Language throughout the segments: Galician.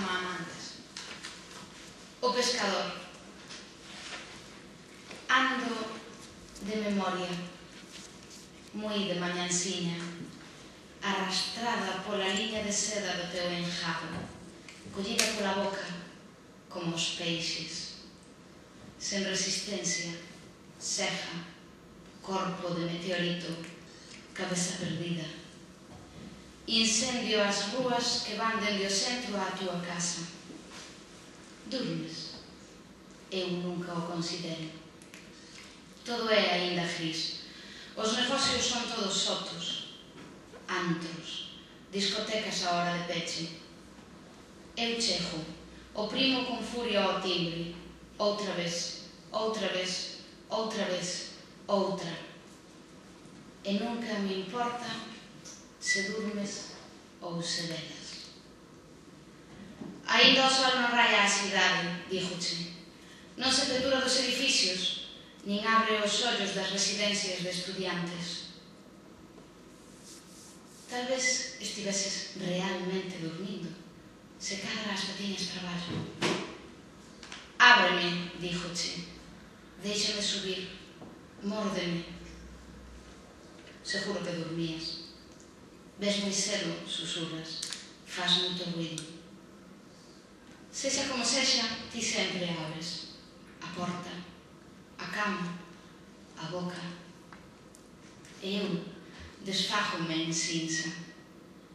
chama Amantes. O pescador. Ando de memoria, moi de mañanciña, arrastrada pola liña de seda do teu enjado, collida pola boca como os peixes, sen resistencia, ceja, corpo de meteorito, cabeza perdida. Incendio as rúas que van dende o centro á túa casa. Durmes? Eu nunca o considero. Todo é aínda gris. Os negocios son todos sotos, antros, discotecas a hora de peche. Eu chego, oprimo con furia ao timbre, outra vez, outra vez, outra vez, outra. E nunca me importa se durmes ou se velas. Ainda o sol non raya a cidade, díjoche. Non se petura dos edificios, nin abre os ollos das residencias de estudiantes. Tal vez estiveses realmente dormindo, se cadra hasta tiñas traballo. Ábreme, díjoche. Déixame subir, mórdeme. Seguro que dormías. Ves moi cedo, susurras, faz moito ruido. Sexa como sexa, ti sempre abres a porta, a cama, a boca. E eu desfájome en cinza.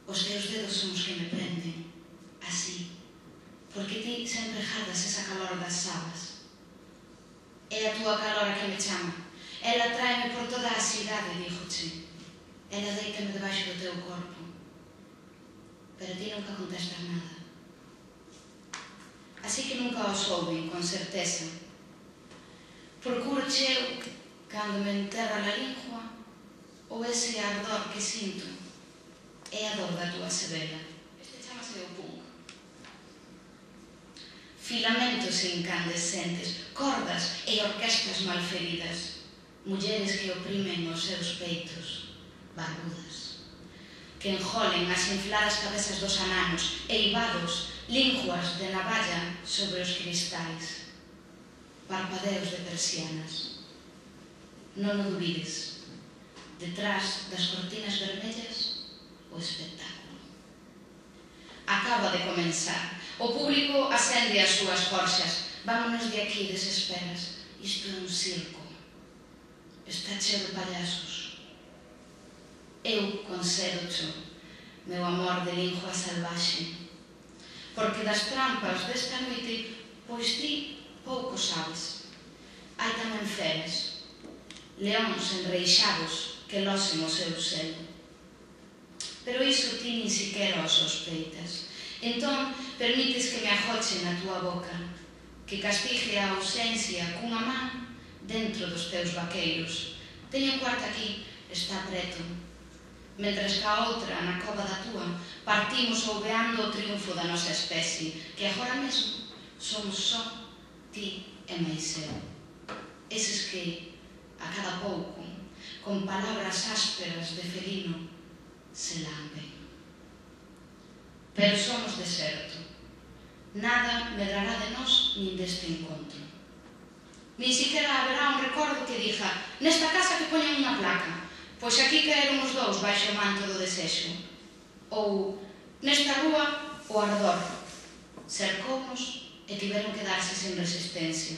Os teus dedos son os que me prenden, así, porque ti sempre jardas esa calor das sabas. É a túa calor a que me chama. Ela tráeme por toda a cidade, díjoche. Ela deítame debaixo do teu corpo. Pero ti nunca contestas nada. Así que nunca o souben, con certeza. Procuro-che eu, cando me enterra a lingua, ou ese ardor que sinto é a dor da túa sebela. Este chamase o punk. Filamentos incandescentes, cordas e orquestas malferidas, mulleres que oprimen os seus peitos, barbudas, que enjolen as infladas cabezas dos ananos, eivados, linguas de navalla sobre os cristais, parpadeos de persianas. Non o dubides, detrás das cortinas vermellas, o espectáculo. Acaba de comenzar. O público acende as súas forxas. Vámonos de aquí, desesperas. Isto é un circo. Está cheo de payasos. Eu concédocho, meu amor de lingua salvaxe, porque das trampas desta noite, pois ti pouco sabes. Hai tamén feres, leóns enreixados que losen o seu selo. Pero iso ti nin siquera o sospeitas. Entón, permites que me ajoche na túa boca, que castigue a ausencia cunha man dentro dos teus vaqueiros. Teño un cuarto aquí, está preto. Mentres que a outra, na cova da túa, partimos ouveando o triunfo da nosa especie, que agora mesmo somos só ti e máis eu. Eses que, a cada pouco, con palabras ásperas de felino, se lamben. Pero somos deserto. Nada medrará de nós nin deste encontro. Nin siquiera haberá un recordo que diga: nesta casa que poñen unha placa, pois aquí caeron os dous baixo o manto do desexo. Ou, nesta rúa, o ardor. Cercounos e tiveron que darse sen resistencia.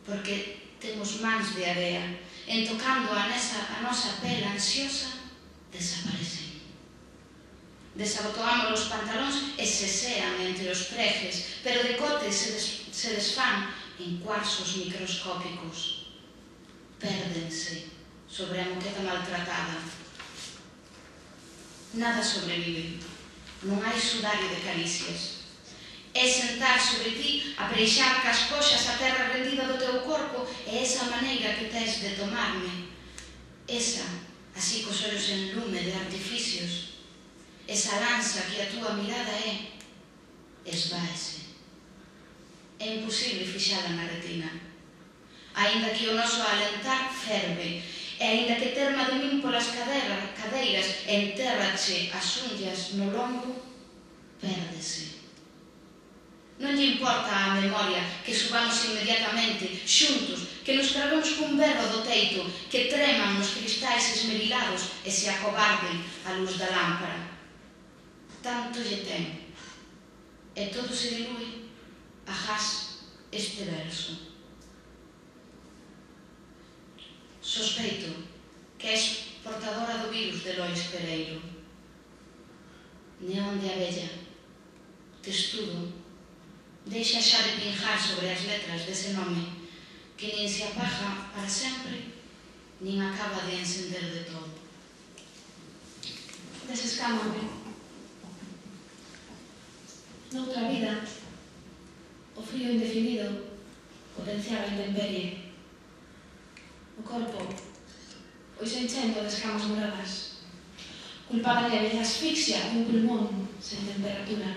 Porque temos mans de area, en tocando a nosa pele ansiosa, desaparecen. Desabotoamos os pantalóns e sesean entre os prejes, pero decotes se desfán en cuarzos microscópicos. Pérdense sobre a moqueta maltratada. Nada sobrevive. Non hai sudario de caricias. É sentar sobre ti, apreixar cas coxas a terra rendida do teu corpo, e esa maneira que tes de tomarme, esa, así cos ollos en lume de artificios, esa lanza que a túa mirada é, esvaese. É imposible fixala na retina. Aínda que o noso alentar ferve, e aínda que terma de min polas cadeiras entérrache as unllas no lombo, pérdese. Non lle importa a memoria que subamos inmediatamente, xuntos, que nos cargamos cun berro do teito, que treman nos cristais esmerilados e se acobarden a luz da lámpara. Tanto lle ten, e todo se dilúe agás este verso. Sospeito que és portadora do virus de Lois Pereiro. Neón de abella, testudo, deixa xa de pinjar sobre as letras dese nome que nin se apaga para sempre, nin acaba de encender de todo. Desescámame. Noutra vida, o frío indefinido potenciaba a intemperie. O corpo foi se enchendo de escamas moradas, culpada a velha asfixia dun pulmón sen temperatura.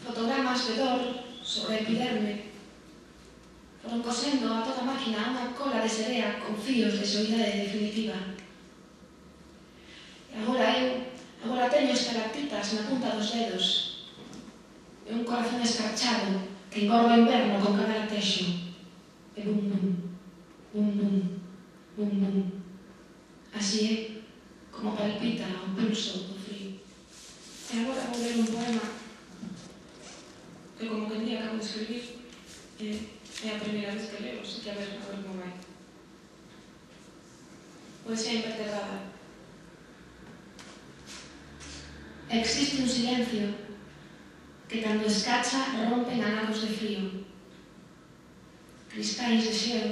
Fotogramas de dor sobre a epiderme foron cosendo a toda máquina unha cola de serea con fíos de soidade definitiva. E agora teño estalactitas na punta dos dedos e un corazón escarchado que engorda o inverno con cada latexo. E bum bum, bum bum, bum bum. Así é como palpita o pulso do frío. E agora vou ler un poema que como que un día acabo de escribir, é a primeira vez que leo, así que a ver como vai. Poesía invertebrada. Existe un silencio que cando escacha rompen anacos de frío. Cristais de xeo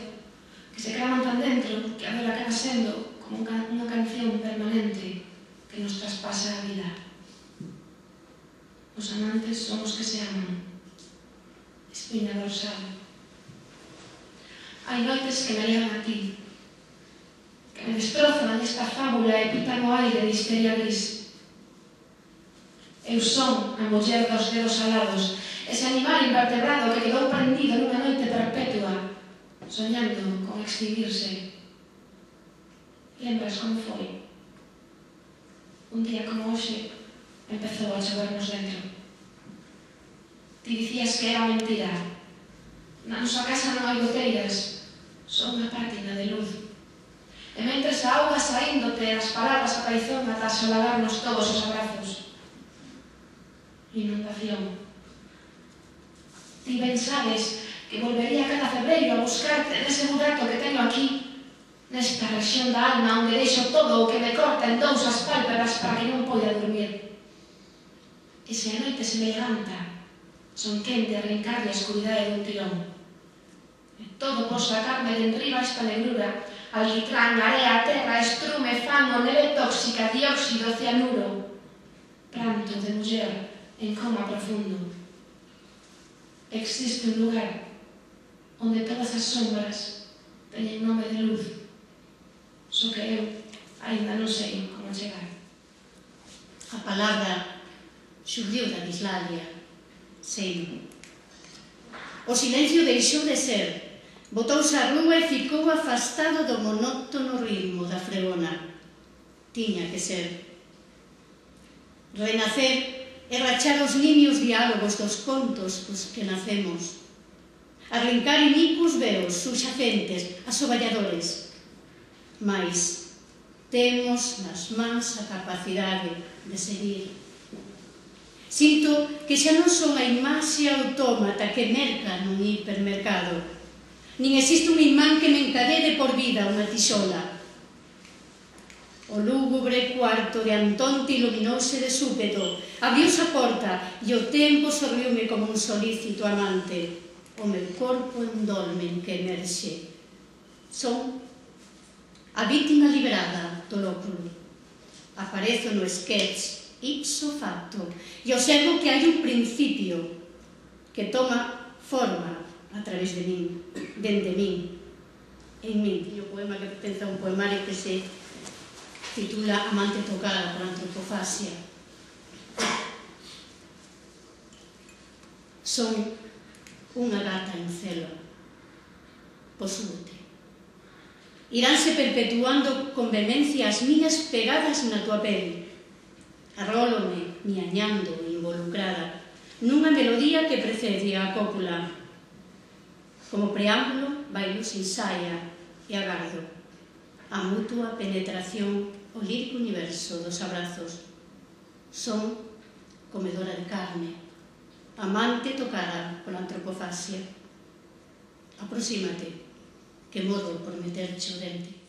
que se cravan tan dentro que a vela acaba sendo como unha canción permanente que nos traspasa a vida. Os amantes son os que se aman. Espina dorsal. Hai noites que me levan a ti, que me destrozan esta fábula e pitan o aire de histeria gris. Eu son a muller dos dedos alados, ese animal invertebrado que quedou prendido nunha noite perpetua, soñando con extinguirse. Lembras como foi? Un día como hoxe empezou a chovernos dentro. Ti dicías que era mentira. Na nosa casa non hai goteiras, só unha pátina de luz. E mentres a auga saíndote as palabras a traizón ata solagarnos todos os abrazos. Inundación. Ti ben sabes que volvería cada febreiro a buscarte nese burato que teño aquí, nesta rexión da alma onde deixo todo o que me corta en dous as pálpebras para que non poida dormir. E se a noite se me levanta, son quen de arrincarle a escuridade dun tirón. E todo por sacarme de enriba esta negrura, alquitrán, area, terra, estrume, fango, neve tóxica, dióxido, cianuro. Pranto de muller en coma profundo. Existe un lugar onde todas as sombras teñen nome de luz, só que eu ainda non sei como chegar. A palabra xurdiu da dislalia, sei. O silencio deixou de ser, botouse á rúa e ficou afastado do monótono ritmo da fregona. Tiña que ser. Renacer e rachar os nimios diálogos dos contos cos que nacemos. Arrincar inicos veos, subxacentes, asoballadores. Mais temos nas mans a capacidade de seguir. Sinto que xa non son a imaxe autómata que merca nun hipermercado. Nin existe un imán que me encadede por vida unha tixola. O lúgubre cuarto de Antonte iluminouse de súpeto, abriuse a porta e o tempo sorriume como un solícito amante. O meu corpo en dolmen que emerxe. Son a vítima liberada do lóculo. Aparezo no sketch ipso facto e observo que hai un principio que toma forma a través de min, dende min, en min. E o poema que pertence a un poemario que se titula Amante tocada por antropofasia. Son unha gata en celo. Posúote. Iránse perpetuando con vehemencia as miñas pegadas na tua pel. Arrólome, miañando, involucrada. nunha melodía que precede a cópula. Como preámbulo, bailo sin saia e agardo a mutua penetración o lírico universo dos abrazos. Son comedora de carne, amante tocada pola antropofasia. Aproxímate, que modo por meterche o dente.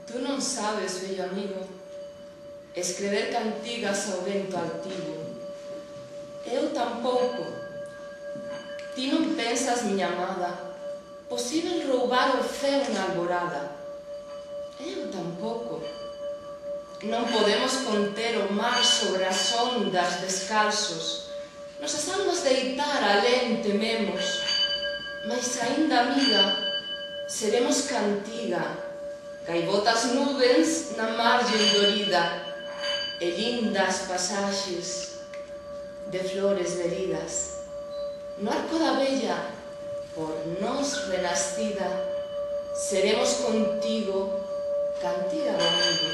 Tú non sabes, bello amigo, escrever cantigas ao vento altivo. Eu tampouco. Ti non pensas, miña amada, posíbel roubar o ceo na alborada. Eu tampouco. Non podemos conter o mar sobre as ondas descalzos. Nosas almas deitar alén tememos, mas aínda, amiga, seremos cantiga, gaivotas nubes na margem dorida e lindas pasaxes de flores veridas. No arco da bella, por nós renascida, seremos contigo cantiga do mundo.